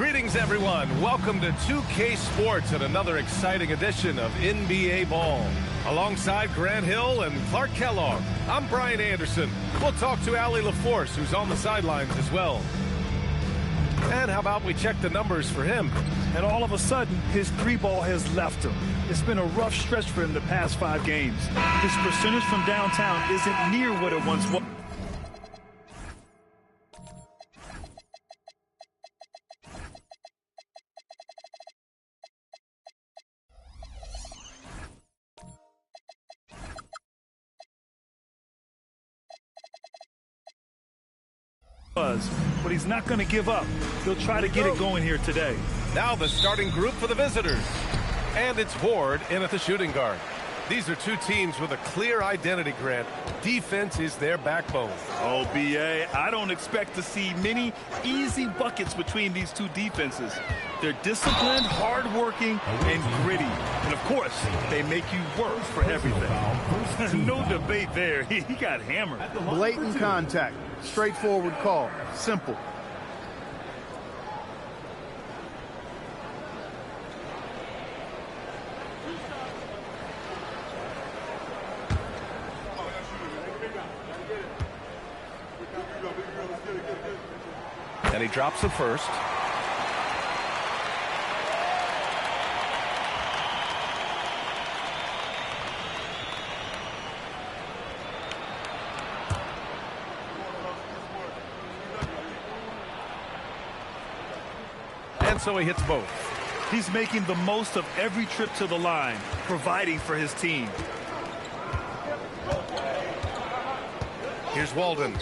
Greetings, everyone. Welcome to 2K Sports and another exciting edition of NBA Ball. Alongside Grant Hill and Clark Kellogg, I'm Brian Anderson. We'll talk to Allie LaForce, who's on the sidelines as well. And how about we check the numbers for him? And all of a sudden, his three ball has left him. It's been a rough stretch for him the past 5 games. His percentage from downtown isn't near what it once was. But he's not going to give up. He'll try to get it going here today. Now the starting group for the visitors. And it's Horde in at the shooting guard. These are two teams with a clear identity, Grant. Defense is their backbone. Oh, B.A., I don't expect to see many easy buckets between these two defenses. They're disciplined, hardworking, and gritty. And, of course, they make you work for everything. No debate there. He got hammered. Blatant contact. Straightforward call. Simple. And he drops the first. And so he hits both. He's making the most of every trip to the line, providing for his team. Here's Walden.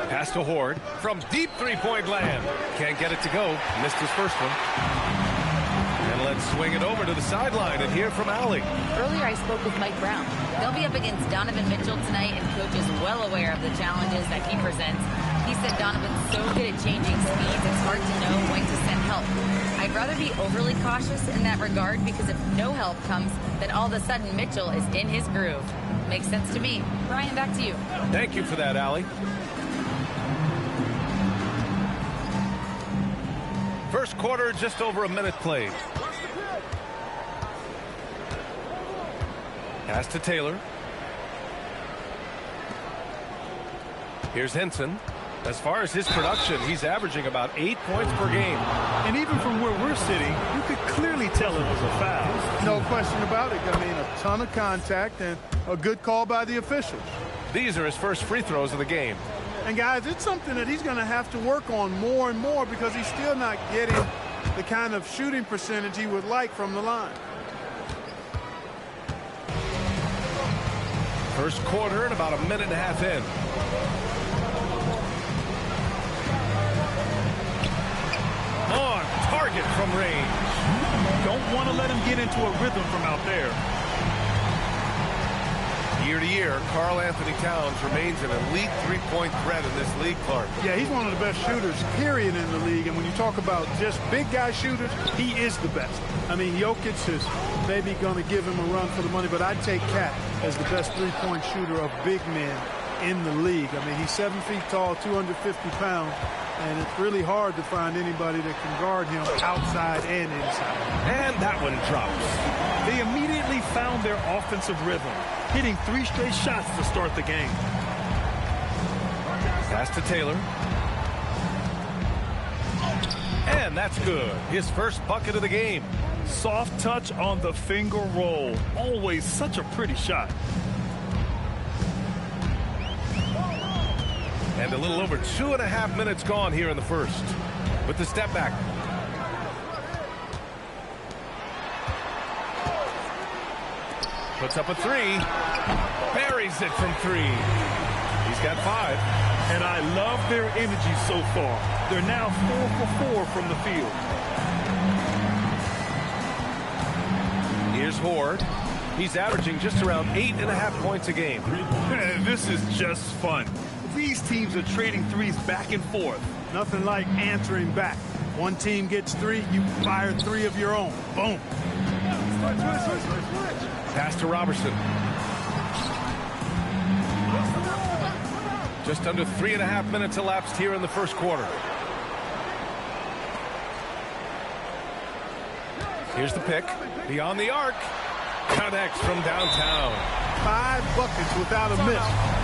Pass to Horde from deep three-point land. Can't get it to go. Missed his first one. And let's swing it over to the sideline and hear from Allie. Earlier I spoke with Mike Brown. They'll be up against Donovan Mitchell tonight, and Coach is well aware of the challenges that he presents. He said Donovan's so good at changing speeds, it's hard to know when to send help. I'd rather be overly cautious in that regard, because if no help comes, then all of a sudden Mitchell is in his groove. Makes sense to me. Brian, back to you. Thank you for that, Allie. First quarter, just over a minute played. Pass to Taylor. Here's Henson. As far as his production, he's averaging about 8 points per game. And even from where we're sitting, you could clearly tell it was a foul. No question about it. I mean, a ton of contact and a good call by the officials. These are his first free throws of the game. And, guys, it's something that he's going to have to work on more and more, because he's still not getting the kind of shooting percentage he would like from the line. First quarter and about a minute and a half in. On target from range. Don't want to let him get into a rhythm from out there. Year to year, Karl Anthony Towns remains an elite three-point threat in this league, Clark. Yeah, he's one of the best shooters, period, in the league. And when you talk about just big guy shooters, he is the best. I mean, Jokic is maybe going to give him a run for the money, but I'd take Cat as the best three-point shooter of big men in the league. I mean, he's 7 feet tall, 250 pounds, and it's really hard to find anybody that can guard him outside and inside. And that one drops. They immediately found their offensive rhythm, hitting 3 straight shots to start the game. Pass to Taylor. And that's good. His first bucket of the game. Soft touch on the finger roll. Always such a pretty shot. And a little over 2.5 minutes gone here in the first. With the step back. Puts up a 3. Buries it from 3. He's got 5. And I love their energy so far. They're now 4 for 4 from the field. Here's Horde. He's averaging just around 8.5 points a game. This is just fun. These teams are trading threes back and forth. Nothing like answering back. One team gets 3, you fire 3 of your own. Boom. Pass to Robertson. Just under 3.5 minutes elapsed here in the first quarter. Here's the pick. Beyond the arc. Connects from downtown. 5 buckets without a miss.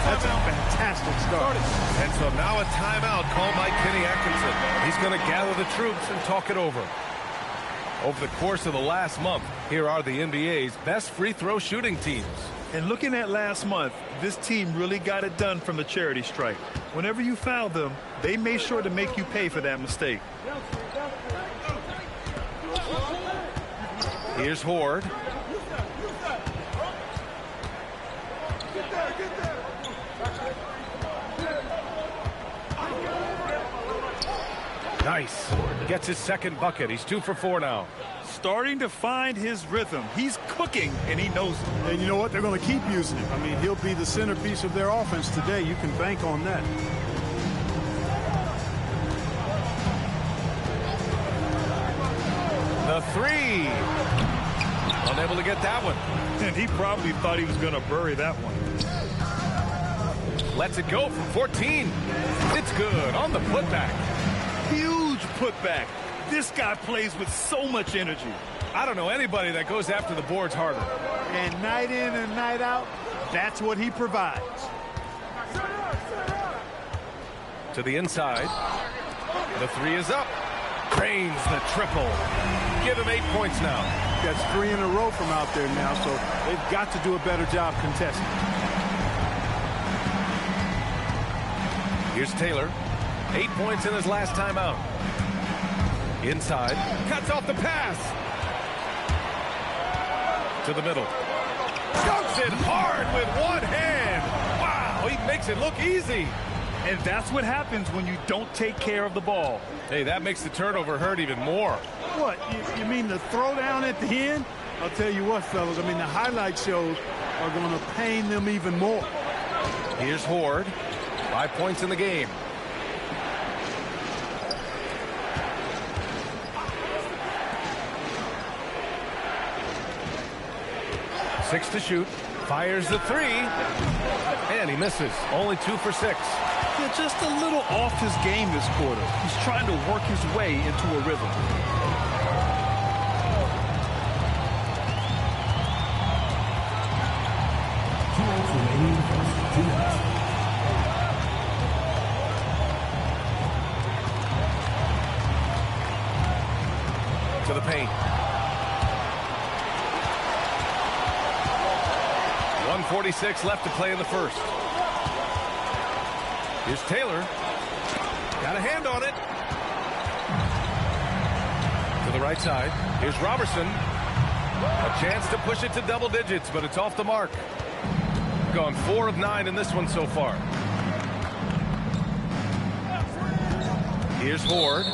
That's a fantastic start. And so now a timeout called by Kenny Atkinson. He's going to gather the troops and talk it over. Over the course of the last month, here are the NBA's best free throw shooting teams. And looking at last month, this team really got it done from the charity stripe. Whenever you fouled them, they made sure to make you pay for that mistake. Here's Horde. Nice. Gets his second bucket. He's 2 for 4 now. Starting to find his rhythm. He's cooking, and he knows it. And you know what? They're going to keep using him. I mean, he'll be the centerpiece of their offense today. You can bank on that. The 3. Unable to get that one. And he probably thought he was going to bury that one. Lets it go from 14. It's good on the putback. Huge putback. This guy plays with so much energy. I don't know anybody that goes after the boards harder. And night in and night out, that's what he provides. To the inside. The 3 is up. Drains the triple. Give him 8 points now. That's 3 in a row from out there now, so they've got to do a better job contesting. Here's Taylor. 8 points in his last time out. Inside. Cuts off the pass. To the middle. Dunks it hard with one hand. Wow, he makes it look easy. And that's what happens when you don't take care of the ball. Hey, that makes the turnover hurt even more. What, you mean the throwdown at the end? I'll tell you what, fellas, I mean, the highlight shows are going to pain them even more. Here's Horde. 5 points in the game. Six to shoot. Fires the 3. And he misses. Only 2 for 6. Yeah, just a little off his game this quarter. He's trying to work his way into a rhythm. To the paint. 1:46 left to play in the first. Here's Taylor. Got a hand on it. To the right side. Here's Robertson. A chance to push it to double digits, but it's off the mark. Gone 4 of 9 in this one so far. Here's Horde.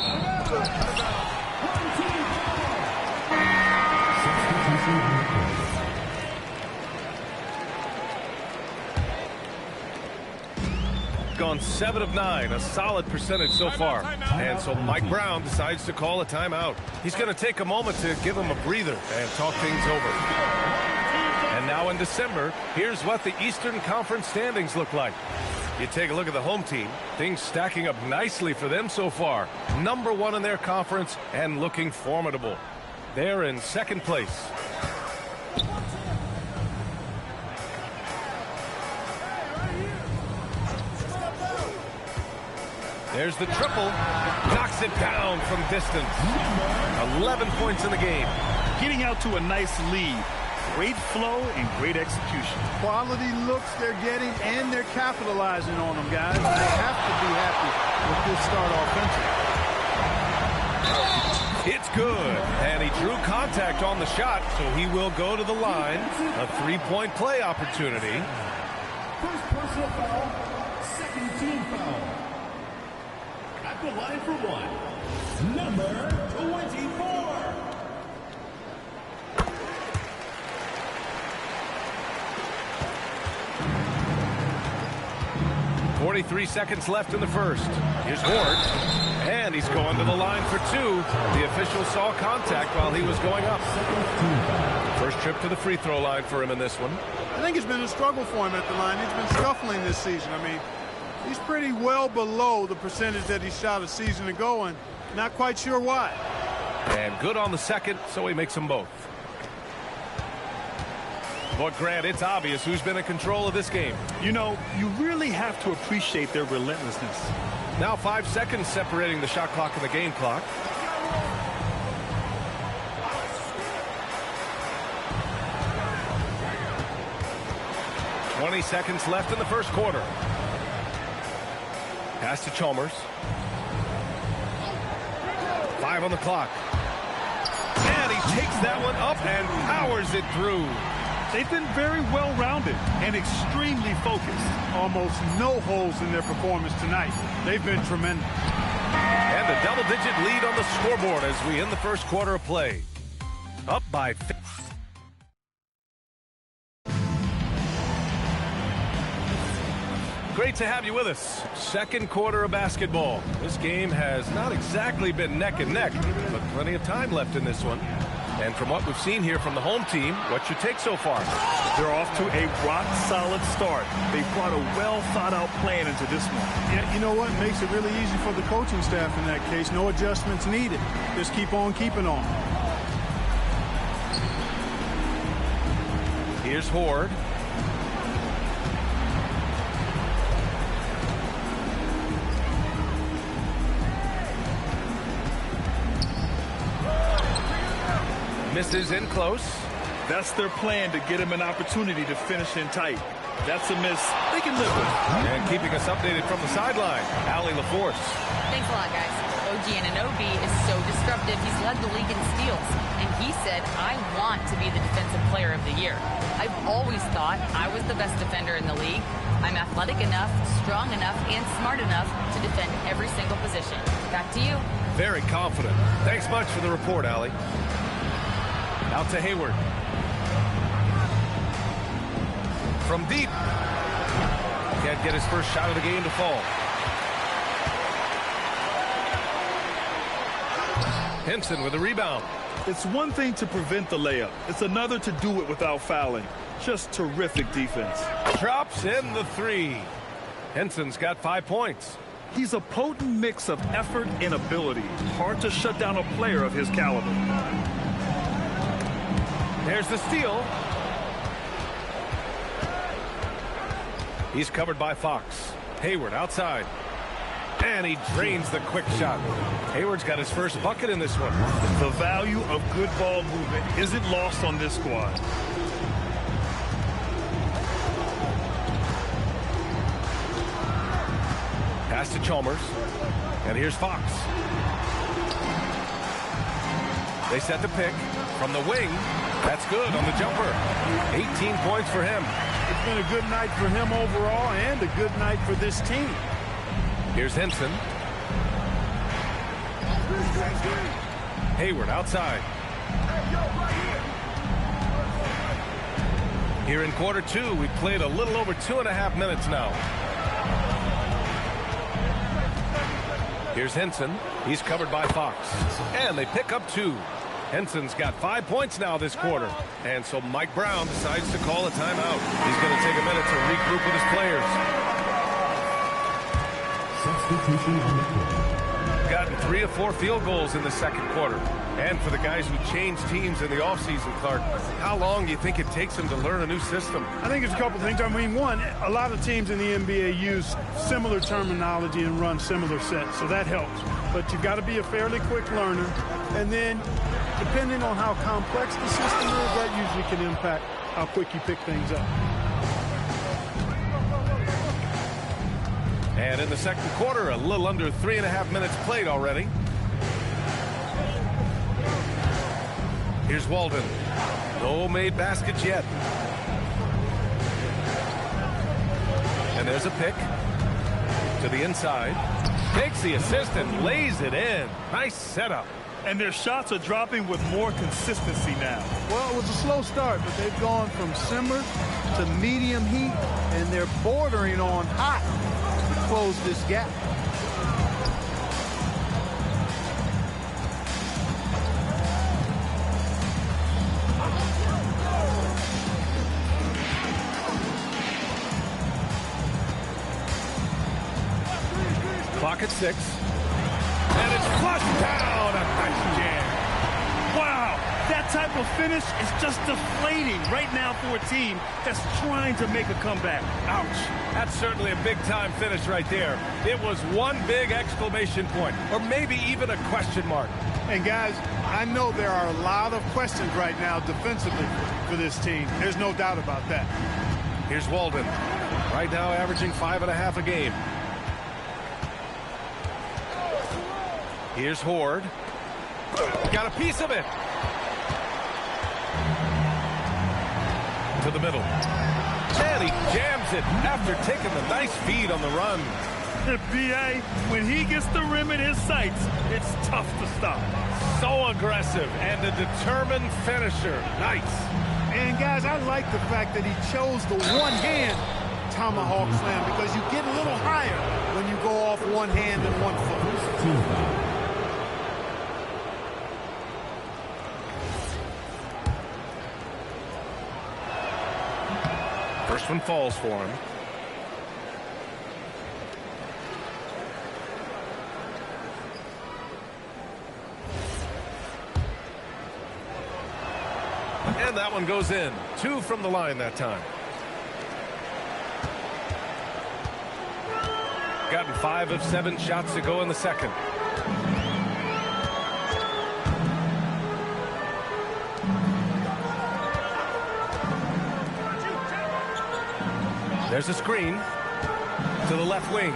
Gone 7 of 9, a solid percentage so far. And so Mike Brown decides to call a timeout. He's going to take a moment to give him a breather and talk things over. And now in December, here's what the Eastern Conference standings look like. You take a look at the home team, things stacking up nicely for them so far. Number 1 in their conference and looking formidable. They're in second place. There's the triple. Knocks it down from distance. 11 points in the game. Getting out to a nice lead. Great flow and great execution. Quality looks they're getting, and they're capitalizing on them, guys. They have to be happy with this start offensively. It's good. And he drew contact on the shot, so he will go to the line. A 3-point play opportunity. First personal foul, second team foul. At the line for 1, number 24. 43 seconds left in the first. Here's Ward. And he's going to the line for 2. The official saw contact while he was going up. First trip to the free throw line for him in this one. I think it's been a struggle for him at the line. He's been scuffling this season. I mean, He's pretty well below the percentage that he shot a season ago, and not quite sure why. And good on the second, so he makes them both. But Grant, it's obvious who's been in control of this game. You know, you really have to appreciate their relentlessness. Now 5 seconds separating the shot clock and the game clock. "20 seconds left in the first quarter. Pass to Chalmers. 5 on the clock. And he takes that one up and powers it through. They've been very well-rounded and extremely focused. Almost no holes in their performance tonight. They've been tremendous. And a double-digit lead on the scoreboard as we end the first quarter of play. Up by 50. Great to have you with us. Second quarter of basketball. This game has not exactly been neck and neck, but plenty of time left in this one. And from what we've seen here from the home team, what's your take so far? They're off to a rock-solid start. They brought a well-thought-out plan into this one. Yeah, you know what? Makes it really easy for the coaching staff in that case. No adjustments needed. Just keep on keeping on. Here's Horde. Misses in close. That's their plan, to get him an opportunity to finish in tight. That's a miss they can live with. And keeping us updated from the sideline, Allie LaForce. Thanks a lot, guys. OG Anunoby is so disruptive. He's led the league in steals. And he said, I want to be the defensive player of the year. I've always thought I was the best defender in the league. I'm athletic enough, strong enough, and smart enough to defend every single position. Back to you. Very confident. Thanks much for the report, Allie. Out to Hayward. From deep. Can't get his first shot of the game to fall. Henson with a rebound. It's one thing to prevent the layup. It's another to do it without fouling. Just terrific defense. Drops in the three. Henson's got 5 points. He's a potent mix of effort and ability. Hard to shut down a player of his caliber. There's the steal. He's covered by Fox. Hayward outside. And he drains the quick shot. Hayward's got his first bucket in this one. The value of good ball movement isn't lost on this squad. Pass to Chalmers. And here's Fox. They set the pick from the wing. That's good on the jumper. 18 points for him. It's been a good night for him overall and a good night for this team. Here's Henson. Hayward outside. Here in quarter two, we've played a little over 2.5 minutes now. Here's Henson. He's covered by Fox. And they pick up 2. Henson's got 5 points now this quarter. And so Mike Brown decides to call a timeout. He's going to take a minute to regroup with his players. Substitution on the court. Gotten 3 of 4 field goals in the second quarter. And for the guys who changed teams in the offseason, Clark, how long do you think it takes them to learn a new system? I think it's a couple things. I mean, one, a lot of teams in the NBA use similar terminology and run similar sets, so that helps. But you've got to be a fairly quick learner. And then, depending on how complex the system is, that usually can impact how quick you pick things up. And in the second quarter, a little under 3.5 minutes played already. Here's Walden. No made baskets yet. And there's a pick to the inside. Takes the assist and lays it in. Nice setup. And their shots are dropping with more consistency now. Well, it was a slow start, but they've gone from simmer to medium heat, and they're bordering on hot to close this gap. at 6. And it's flushed down. A nice jam. Wow, that type of finish is just deflating right now for a team that's trying to make a comeback. Ouch. That's certainly a big-time finish right there. It was one big exclamation point, or maybe even a question mark. And guys, I know there are a lot of questions right now defensively for this team. There's no doubt about that. Here's Walden. Right now averaging 5.5 a game. Here's Horde. Got a piece of it. To the middle. And he jams it after taking the nice feed on the run. B.A., when he gets the rim in his sights, it's tough to stop. So aggressive and a determined finisher. Nice. And guys, I like the fact that he chose the one-hand tomahawk slam because you get a little higher when you go off one hand and one foot. First one falls for him. And that one goes in. 2 from the line that time. Gotten 5 of 7 shots to go in the second. There's a screen to the left wing.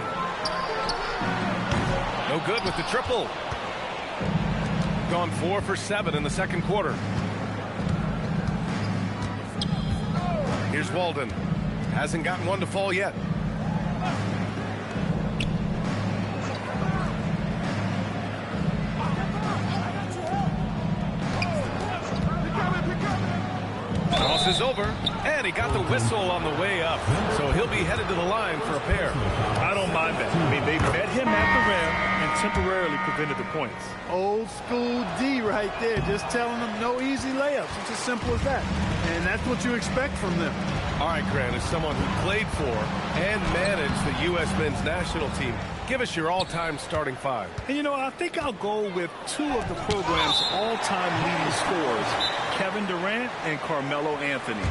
No good with the triple. Gone 4 for 7 in the second quarter. Here's Walden. Hasn't gotten one to fall yet. Toss is over, and he got the whistle on the way up, so he'll be headed to the line for a pair. I don't mind that. I mean, they met him at the rim and temporarily prevented the points. Old school D right there, just telling them no easy layups. It's as simple as that. And that's what you expect from them. All right, Grant, as someone who played for and managed the U.S. men's national team, give us your all-time starting 5. And, you know, I think I'll go with 2 of the program's all-time leading scorers, Kevin Durant and Carmelo Anthony.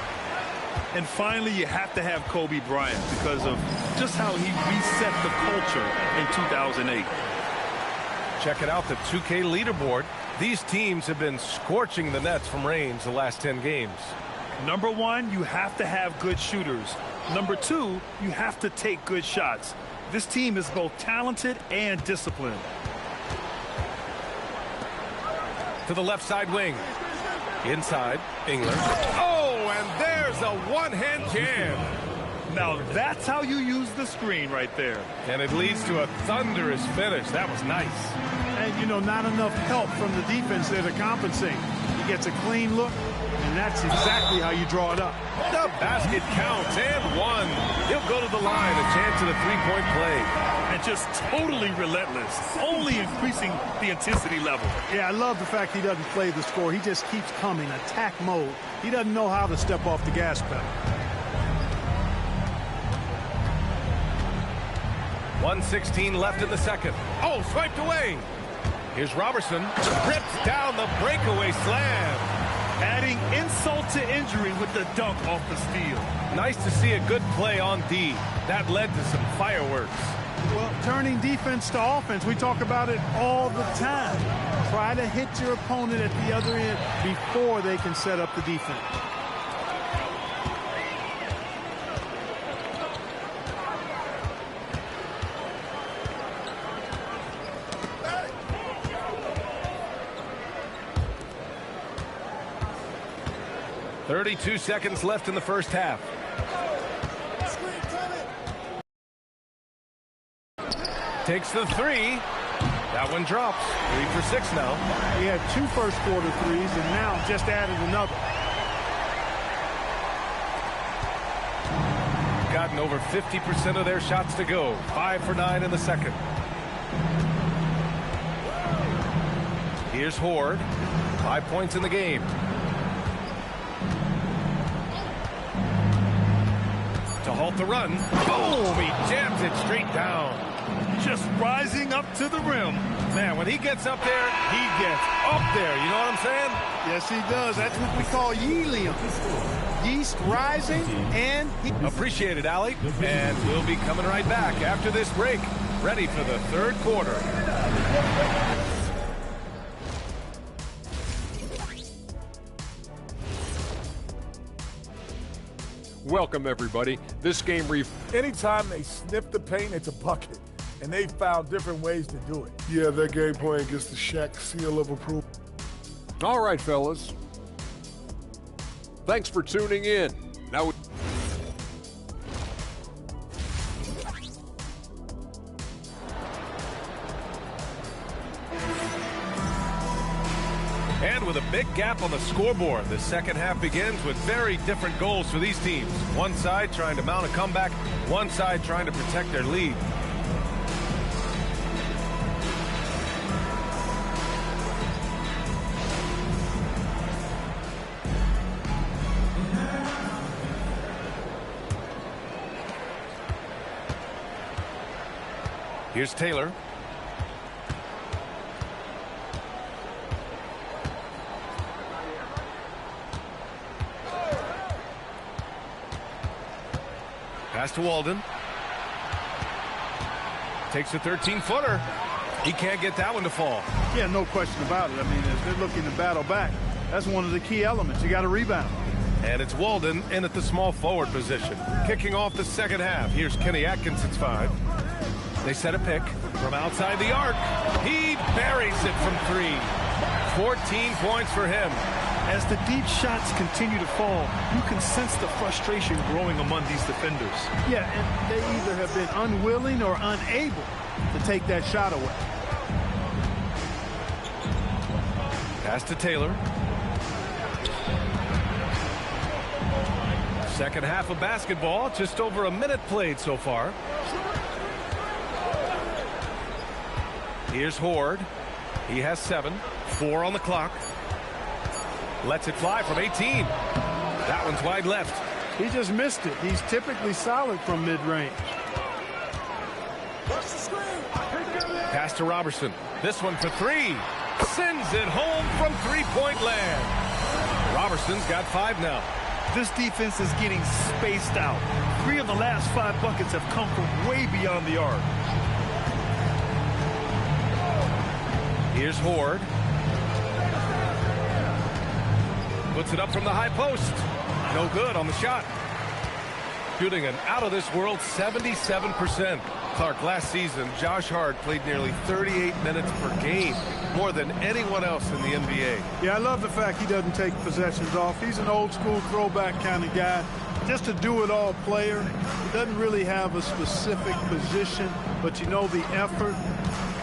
And finally, you have to have Kobe Bryant because of just how he reset the culture in 2008. Check it out, the 2K leaderboard. These teams have been scorching the nets from range the last 10 games. Number 1, you have to have good shooters. Number 2, you have to take good shots. This team is both talented and disciplined. To the left side wing. Inside, England. Oh, and there's a one-hand jam. Now that's how you use the screen right there. And it leads to a thunderous finish. That was nice. And, you know, not enough help from the defense there to compensate. He gets a clean look, and that's exactly how you draw it up. The basket counts, and 1. He'll go to the line, a chance at a three-point play. And just totally relentless, only increasing the intensity level. Yeah, I love the fact he doesn't play the score. He just keeps coming, attack mode. He doesn't know how to step off the gas pedal. 1:16 left in the second. Oh, swiped away. Here's Robertson. Rips down the breakaway slam. Adding insult to injury with the dunk off the steal. Nice to see a good play on D. That led to some fireworks. Well, turning defense to offense, we talk about it all the time. Try to hit your opponent at the other end before they can set up the defense. .32 seconds left in the first half. Takes the 3. That one drops. 3 for 6 now. He had 2 first quarter threes and now just added another. Gotten over 50% of their shots to go. 5 for 9 in the second. Here's Horde. 5 points in the game. To halt the run. Boom! He jams it straight down. Just rising up to the rim. Man, when he gets up there, he gets up there. You know what I'm saying? Yes, he does. That's what we call helium. Yeast rising, and he... Appreciate it, Allie. And we'll be coming right back after this break, ready for the third quarter. Welcome, everybody. This game Anytime they sniff the paint, it's a bucket. And they found different ways to do it. Yeah, that game plan gets the Shaq seal of approval. All right, fellas. Thanks for tuning in. Now And with a big gap on the scoreboard, the second half begins with very different goals for these teams. One side trying to mount a comeback, one side trying to protect their lead. Here's Taylor. Pass to Walden. Takes a 13-footer. He can't get that one to fall. Yeah, no question about it. I mean, as they're looking to battle back, that's one of the key elements. You got to rebound. And it's Walden in at the small forward position. Kicking off the second half. Here's Kenny Atkinson's 5. They set a pick from outside the arc. He buries it from 3. 14 points for him. As the deep shots continue to fall, you can sense the frustration growing among these defenders. Yeah, and they either have been unwilling or unable to take that shot away. Pass to Taylor. Second half of basketball, just over a minute played so far. Here's Horde. He has 7. 4 on the clock. Lets it fly from 18. That one's wide left. He just missed it. He's typically solid from mid-range. Pass to Robertson. This one for 3. Sends it home from three-point land. Robertson's got 5 now. This defense is getting spaced out. 3 of the last 5 buckets have come from way beyond the arc. Here's Horde. Puts it up from the high post. No good on the shot. Shooting an out-of-this-world 77%. Clark, last season, Josh Hart played nearly 38 minutes per game, more than anyone else in the NBA. Yeah, I love the fact he doesn't take possessions off. He's an old-school throwback kind of guy. Just a do-it-all player. He doesn't really have a specific position, but you know the effort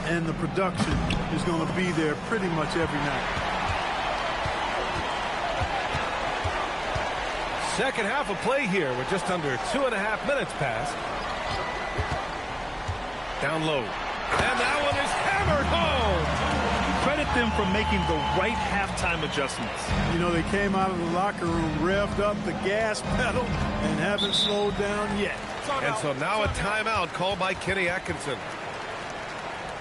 and the production is going to be there pretty much every night. Second half of play here with just under 2.5 minutes passed. Down low. And that one is hammered home. Credit them for making the right halftime adjustments. You know, they came out of the locker room, revved up the gas pedal, and haven't slowed down yet. And so now a timeout called by Kenny Atkinson.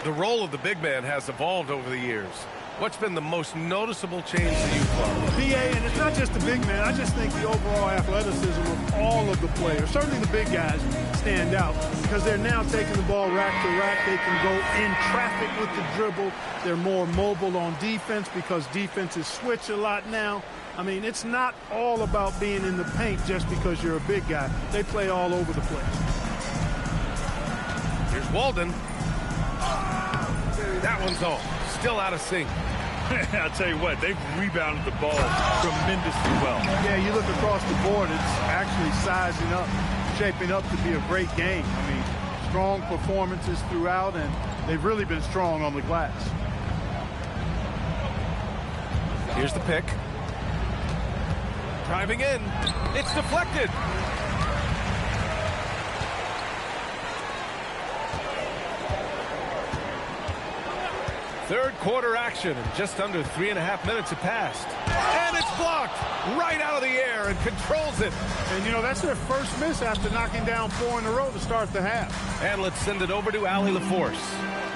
The role of the big man has evolved over the years. What's been the most noticeable change to you, Clark? PA, and it's not just the big man. I just think the overall athleticism of all of the players, certainly the big guys, stand out because they're now taking the ball rack to rack. They can go in traffic with the dribble. They're more mobile on defense because defenses switch a lot now. I mean, it's not all about being in the paint just because you're a big guy. They play all over the place. Here's Walden. That one's off. Still out of sync. I'll tell you what, they've rebounded the ball tremendously well. Yeah, you look across the board, it's actually sizing up, shaping up to be a great game. I mean, strong performances throughout, and they've really been strong on the glass. Here's the pick. Driving in. It's deflected. Third quarter action, and just under 3.5 minutes have passed. And it's blocked right out of the air and controls it. And, you know, that's their first miss after knocking down 4 in a row to start the half. And let's send it over to Allie LaForce.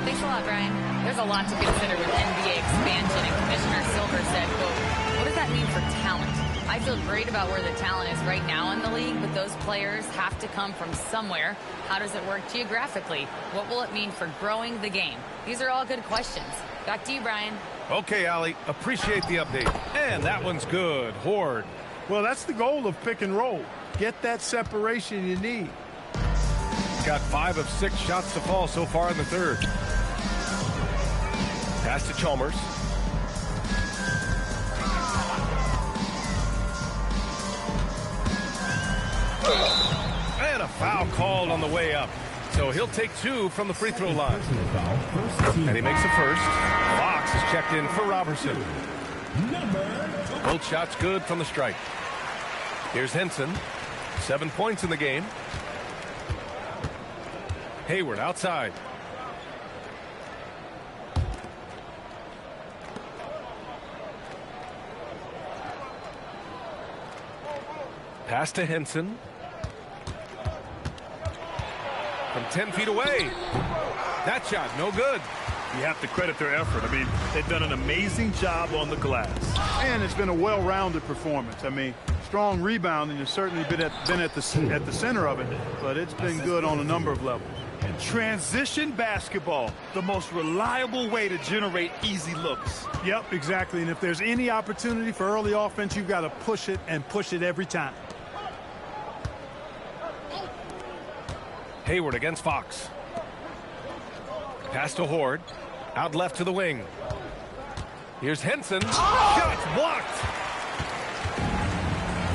Thanks a lot, Brian. There's a lot to consider with NBA expansion, and Commissioner Silver said, quote, what does that mean for talent? I feel great about where the talent is right now in the league, but those players have to come from somewhere. How does it work geographically? What will it mean for growing the game? These are all good questions. Back to you, Brian. Okay, Allie, appreciate the update. And that one's good. Horde. Well, that's the goal of pick and roll. Get that separation you need. Got 5 of 6 shots to fall so far in the third. Pass to Chalmers. And a foul called on the way up. So he'll take 2 from the free throw line. And he makes the first. Fox is checked in for Robertson. Both shots good from the stripe. Here's Henson. 7 points in the game. Hayward outside. Pass to Henson. From 10 feet away. That shot, no good. You have to credit their effort. I mean, they've done an amazing job on the glass. And it's been a well-rounded performance. I mean, strong rebounding has certainly been at the center of it, but it's been good on a number of levels. Transition basketball, the most reliable way to generate easy looks. Yep, exactly. And if there's any opportunity for early offense, you've got to push it and push it every time. Hayward against Fox. Pass to Horde. Out left to the wing. Here's Henson. Shots blocked.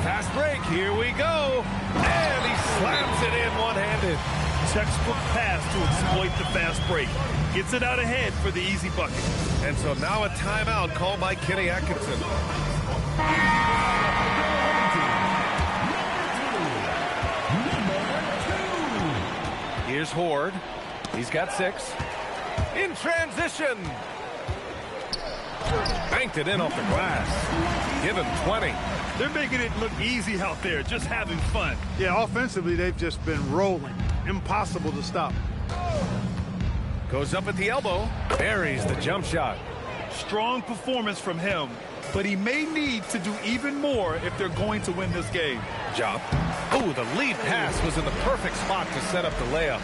Fast break. Here we go. And he slams it in one-handed. Textbook pass to exploit the fast break. Gets it out ahead for the easy bucket. And so now a timeout called by Kenny Atkinson. Here's Horde. He's got 6. In transition. Banked it in off the glass. Give him 20. They're making it look easy out there, just having fun. Yeah, offensively, they've just been rolling. Impossible to stop. Goes up at the elbow. Buries the jump shot. Strong performance from him, but he may need to do even more if they're going to win this game. Jop. Oh, the lead pass was in the perfect spot to set up the layup.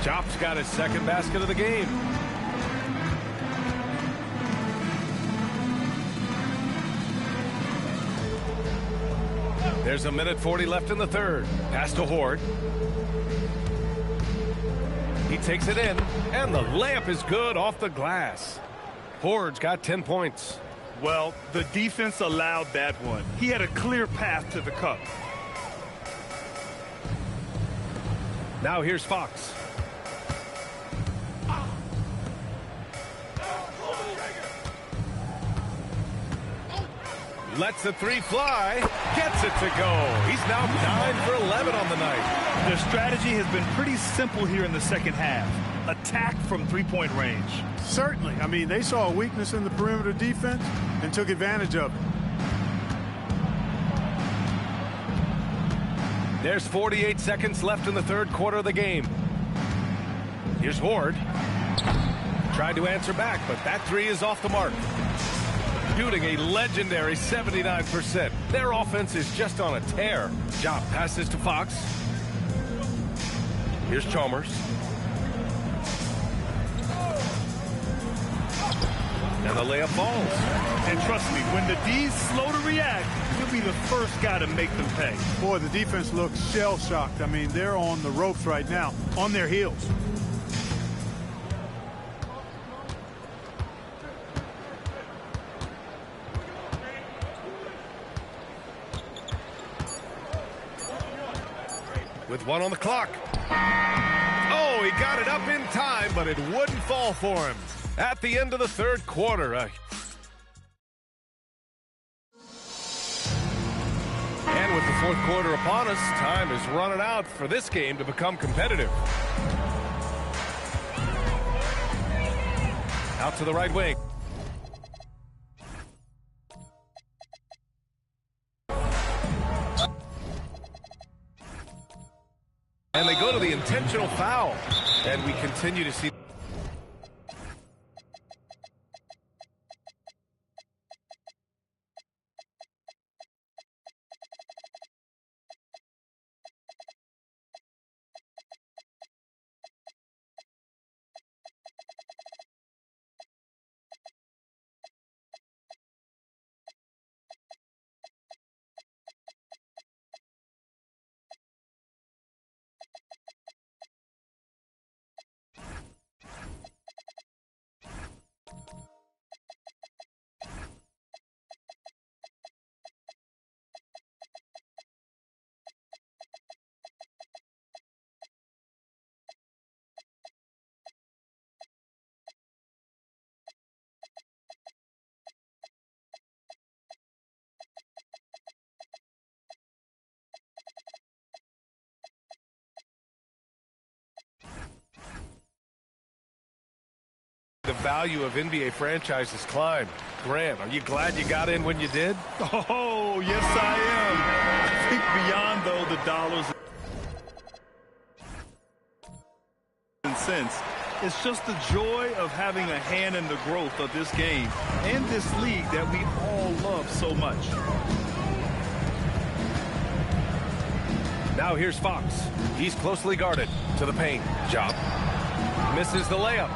Jop's got his second basket of the game. There's 1:40 left in the third. Pass to Horde. He takes it in, and the layup is good off the glass. Horde's got 10 points. Well, the defense allowed that one. He had a clear path to the cup. Now here's Fox. Lets the 3 fly. Gets it to go. He's now 9 for 11 on the night. Their strategy has been pretty simple here in the second half. Attack from three-point range. Certainly. I mean, they saw a weakness in the perimeter defense and took advantage of it. There's 48 seconds left in the third quarter of the game. Here's Horde. Tried to answer back, but that 3 is off the mark. Shooting a legendary 79%. Their offense is just on a tear. Jop passes to Fox. Here's Chalmers. And the layup falls. And trust me, when the D's slow to react, he'll be the first guy to make them pay. Boy, the defense looks shell-shocked. I mean, they're on the ropes right now, on their heels. With 1 on the clock. Oh, he got it up in time, but it wouldn't fall for him. At the end of the third quarter. And with the fourth quarter upon us, time is running out for this game to become competitive. Out to the right wing. And they go to the intentional foul. And we continue to see... The value of NBA franchises climb. Grant, are you glad you got in when you did? Oh, yes, I am. I think beyond, though, the dollars and cents, it's just the joy of having a hand in the growth of this game and this league that we all love so much. Now here's Fox. He's closely guarded to the paint. Job. Misses the layup.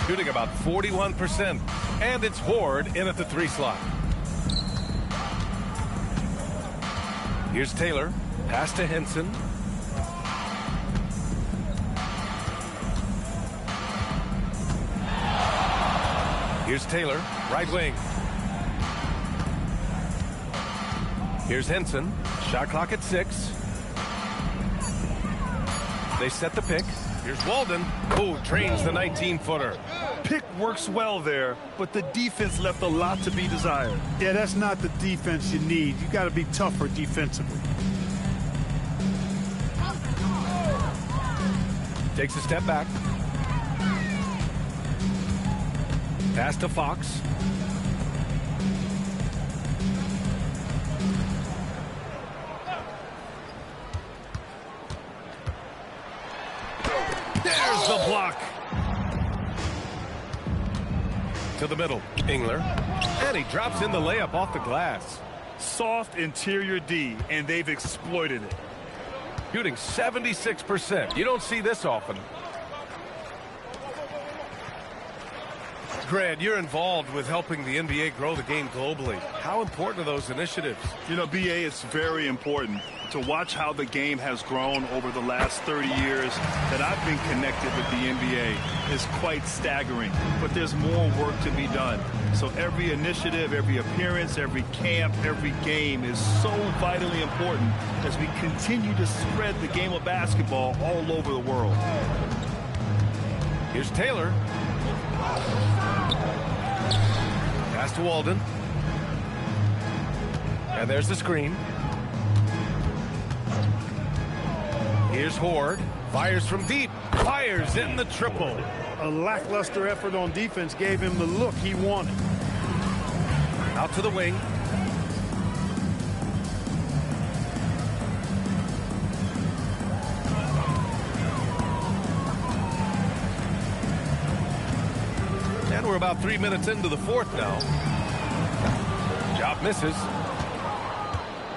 Shooting about 41%. And it's Horde in at the 3 slot. Here's Taylor. Pass to Henson. Here's Taylor. Right wing. Here's Henson. Shot clock at 6. They set the pick. Here's Walden. Oh, trains the 19-footer. Pick works well there, but the defense left a lot to be desired. Yeah, that's not the defense you need. You got to be tougher defensively. Takes a step back. Pass to Fox. There's the block. To the middle. Engler. And he drops in the layup off the glass. Soft interior D, and they've exploited it. Shooting 76%. You don't see this often. Grant, you're involved with helping the NBA grow the game globally. How important are those initiatives? You know, BA, it's very important to watch how the game has grown over the last 30 years that I've been connected with the NBA is quite staggering, but there's more work to be done. So every initiative, every appearance, every camp, every game is so vitally important as we continue to spread the game of basketball all over the world. Here's Taylor. Pass to Walden. And there's the screen. Here's Horde. Fires from deep. Fires in the triple. A lackluster effort on defense gave him the look he wanted. Out to the wing. And we're about 3 minutes into the fourth now. Job misses.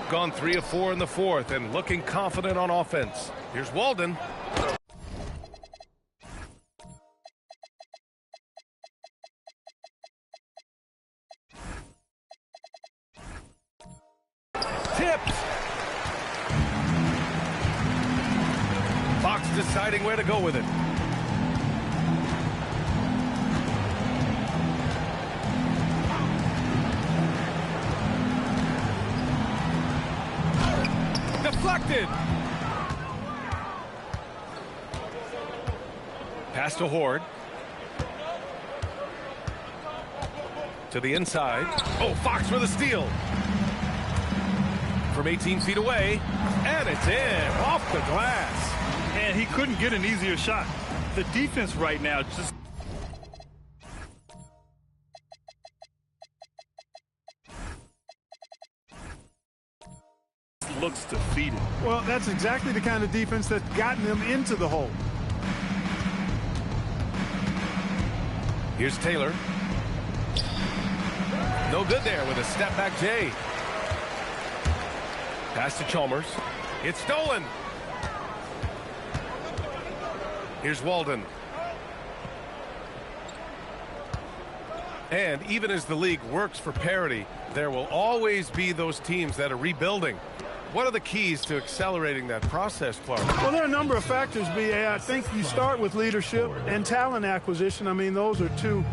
Gone 3 of 4 in the fourth and looking confident on offense. Here's Walden. Tipped. Fox deciding where to go with it. Deflected. Pass to Horde. To the inside. Oh, Fox with a steal. From 18 feet away. And it's in. Off the glass. And he couldn't get an easier shot. The defense right now just looks defeated. Well, that's exactly the kind of defense that's gotten them into the hole. Here's Taylor. No good there with a step back J. Pass to Chalmers. It's stolen. Here's Walden. And even as the league works for parity, there will always be those teams that are rebuilding. What are the keys to accelerating that process, Clark? Well, there are a number of factors, B.A. I think you start with leadership and talent acquisition. I mean, those are two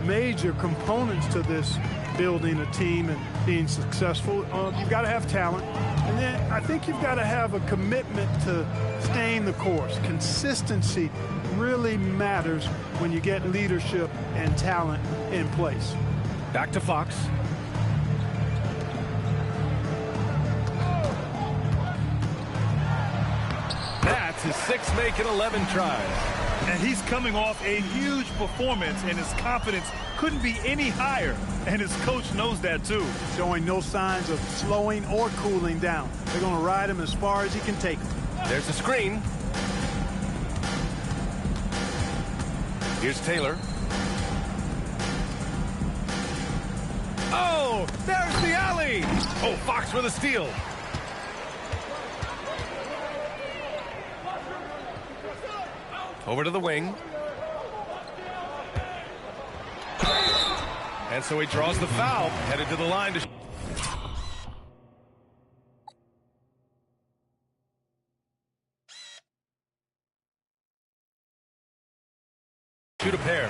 major components to this building a team and being successful. You've got to have talent. And then I think you've got to have a commitment to staying the course. Consistency really matters when you get leadership and talent in place. Back to Fox. That's his 6th make in 11 tries. And he's coming off a huge performance, and his confidence couldn't be any higher. And his coach knows that, too. Showing no signs of slowing or cooling down. They're going to ride him as far as he can take him. There's the screen. Here's Taylor. Oh, there's the alley. Oh, Fox with a steal. Over to the wing. And so he draws the foul, headed to the line to shoot a pair.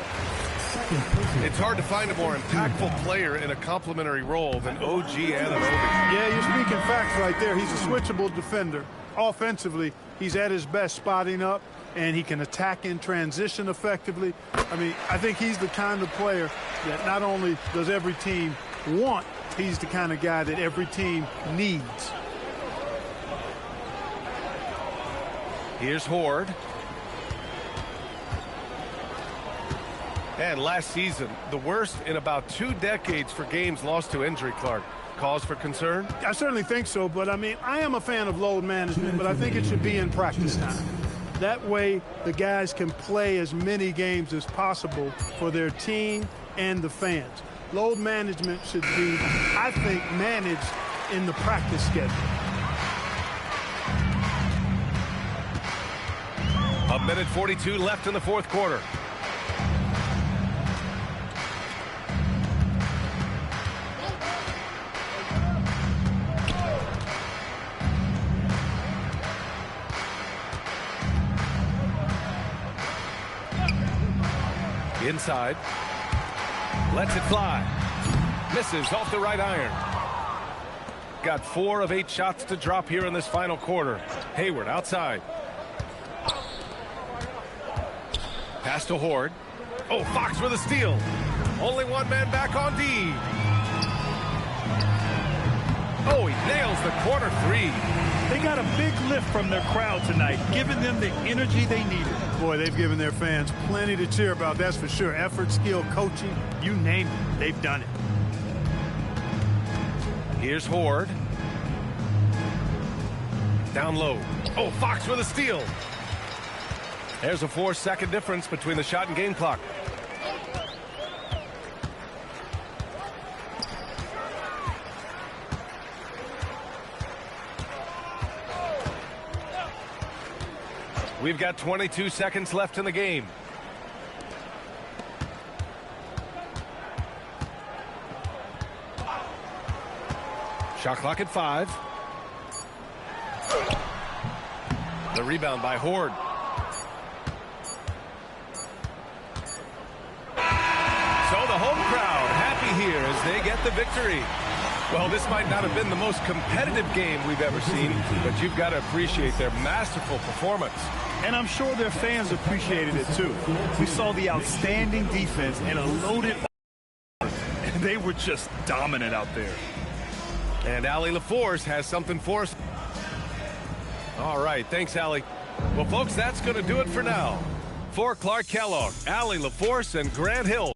It's hard to find a more impactful player in a complementary role than OG Anunoby. Yeah, you're speaking facts right there. He's a switchable defender. Offensively, he's at his best spotting up, and he can attack in transition effectively. I mean, I think he's the kind of player that not only does every team want, he's the kind of guy that every team needs. Here's Horde. And last season, the worst in about 2 decades for games lost to injury, Clark. Cause for concern? I certainly think so, but I mean, I am a fan of load management, but I think it should be in practice time. That way, the guys can play as many games as possible for their team and the fans. Load management should be, I think, managed in the practice schedule. A minute 42 left in the 4th quarter. Inside. Lets it fly. Misses off the right iron. Got 4 of 8 shots to drop here in this final quarter. Hayward outside. Pass to Horde. Oh, Fox with a steal. Only one man back on D. Oh, he nails the corner 3. They got a big lift from their crowd tonight, giving them the energy they needed. Boy, they've given their fans plenty to cheer about, that's for sure. Effort, skill, coaching, you name it, they've done it. Here's Horde. Down low. Oh, Fox with a steal. There's a 4-second difference between the shot and game clock. We've got 22 seconds left in the game. Shot clock at 5. The rebound by Horde. So the home crowd happy here as they get the victory. Well, this might not have been the most competitive game we've ever seen, but you've got to appreciate their masterful performance. And I'm sure their fans appreciated it, too. We saw the outstanding defense and a loaded offense, and they were just dominant out there. And Allie LaForce has something for us. All right, thanks, Allie. Well, folks, that's going to do it for now. For Clark Kellogg, Allie LaForce, and Grant Hill.